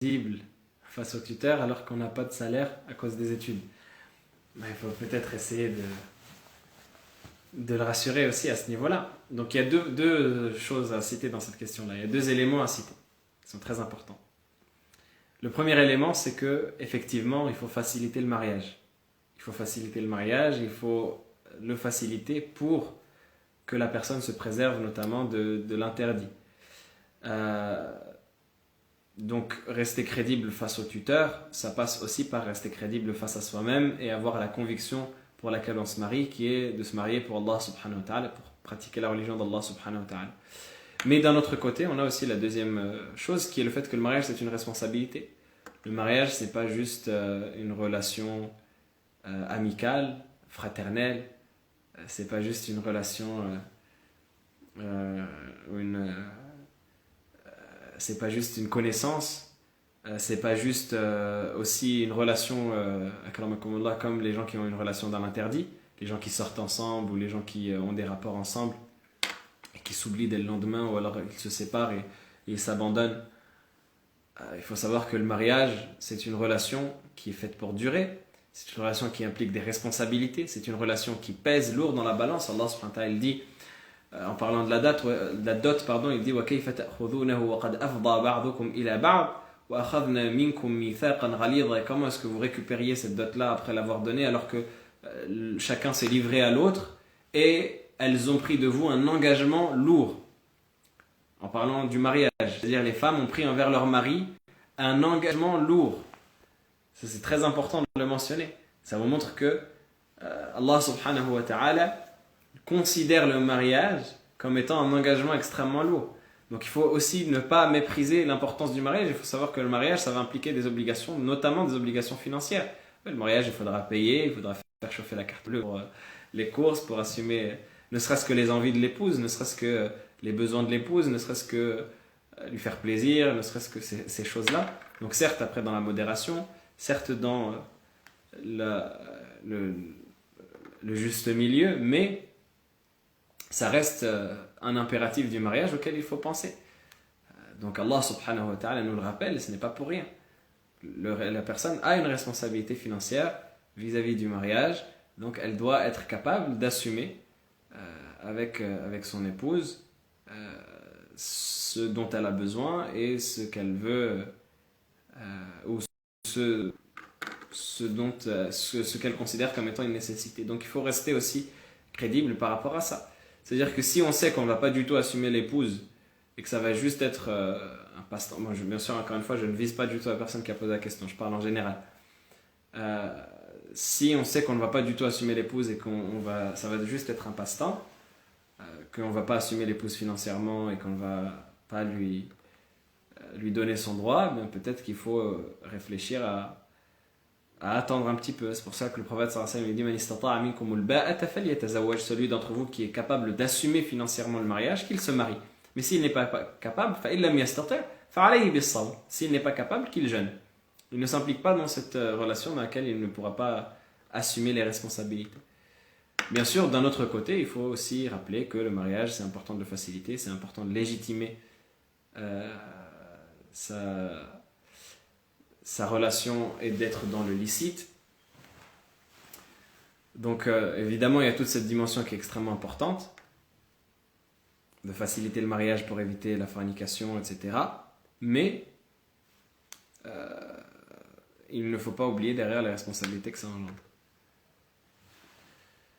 crédible face au tuteur alors qu'on n'a pas de salaire à cause des études. Il faut peut-être essayer de le rassurer aussi à ce niveau-là. Donc il y a deux choses à citer dans cette question-là. Il y a deux éléments à citer qui sont très importants. Le premier élément, c'est que effectivement, il faut faciliter le mariage. Il faut faciliter le mariage, il faut le faciliter pour que la personne se préserve notamment de l'interdit. Donc rester crédible face au tuteur, ça passe aussi par rester crédible face à soi-même et avoir la conviction pour laquelle on se marie, qui est de se marier pour Allah subhanahu wa ta'ala, pour pratiquer la religion d'Allah subhanahu wa ta'ala. Mais d'un autre côté, on a aussi la deuxième chose, qui est le fait que le mariage c'est une responsabilité. Le mariage c'est pas juste une relation amicale, fraternelle, c'est pas juste une relation c'est pas juste une connaissance, c'est pas juste aussi une relation comme les gens qui ont une relation dans l'interdit, les gens qui sortent ensemble ou les gens qui ont des rapports ensemble et qui s'oublient dès le lendemain ou alors ils se séparent et ils s'abandonnent. Il faut savoir que le mariage c'est une relation qui est faite pour durer, c'est une relation qui implique des responsabilités, c'est une relation qui pèse lourd dans la balance. Allah subhanahu wa ta'ala dit en parlant de la dot, il dit وَكَيْفَ تَأْخُذُونَهُ وَقَدْ أَفْضَى بَعْضُكُمْ إِلَى بَعْضٍ وَأَخَذْنَا مِنْكُمْ مِيثَاقًا غَلِيظًا. Comment est-ce que vous récupériez cette dot-là après l'avoir donnée alors que chacun s'est livré à l'autre et elles ont pris de vous un engagement lourd? En parlant du mariage, c'est-à-dire les femmes ont pris envers leur mari un engagement lourd. Ça, c'est très important de le mentionner. Ça vous montre que Allah subhanahu wa ta'ala considère le mariage comme étant un engagement extrêmement lourd. Donc il faut aussi ne pas mépriser l'importance du mariage. Il faut savoir que le mariage, ça va impliquer des obligations, notamment des obligations financières. Le mariage, il faudra payer, il faudra faire chauffer la carte bleue pour les courses, pour assumer ne serait-ce que les envies de l'épouse, ne serait-ce que les besoins de l'épouse, ne serait-ce que lui faire plaisir, ne serait-ce que ces choses-là. Donc certes, après dans la modération, certes dans le juste milieu, mais ça reste un impératif du mariage auquel il faut penser. Donc Allah subhanahu wa ta'ala nous le rappelle, ce n'est pas pour rien. La personne a une responsabilité financière vis-à-vis du mariage, donc elle doit être capable d'assumer avec son épouse ce dont elle a besoin et ce qu'elle veut ou ce qu'elle considère comme étant une nécessité. Donc il faut rester aussi crédible par rapport à ça. C'est-à-dire que si on sait qu'on ne va pas du tout assumer l'épouse et que ça va juste être un passe-temps, moi bien sûr encore une fois je ne vise pas du tout la personne qui a posé la question, je parle en général. Si on sait qu'on ne va pas du tout assumer l'épouse et ça va juste être un passe-temps, qu'on ne va pas assumer l'épouse financièrement et qu'on ne va pas lui donner son droit, bien peut-être qu'il faut réfléchir à attendre un petit peu. C'est pour ça que le prophète sallallahu alayhi wa sallam dit Man istata'a minkumul ba'ata falyatazawwaj, celui d'entre vous qui est capable d'assumer financièrement le mariage, qu'il se marie. Mais s'il n'est pas capable, fa illam yastati' fa alayhi bis-sawm, s'il n'est pas capable, qu'il jeûne. Il ne s'implique pas dans cette relation dans laquelle il ne pourra pas assumer les responsabilités. Bien sûr, d'un autre côté, il faut aussi rappeler que le mariage, c'est important de le faciliter, c'est important de légitimer sa relation et d'être dans le licite. Donc évidemment il y a toute cette dimension qui est extrêmement importante de faciliter le mariage pour éviter la fornication, etc. Mais il ne faut pas oublier derrière les responsabilités que ça engendre.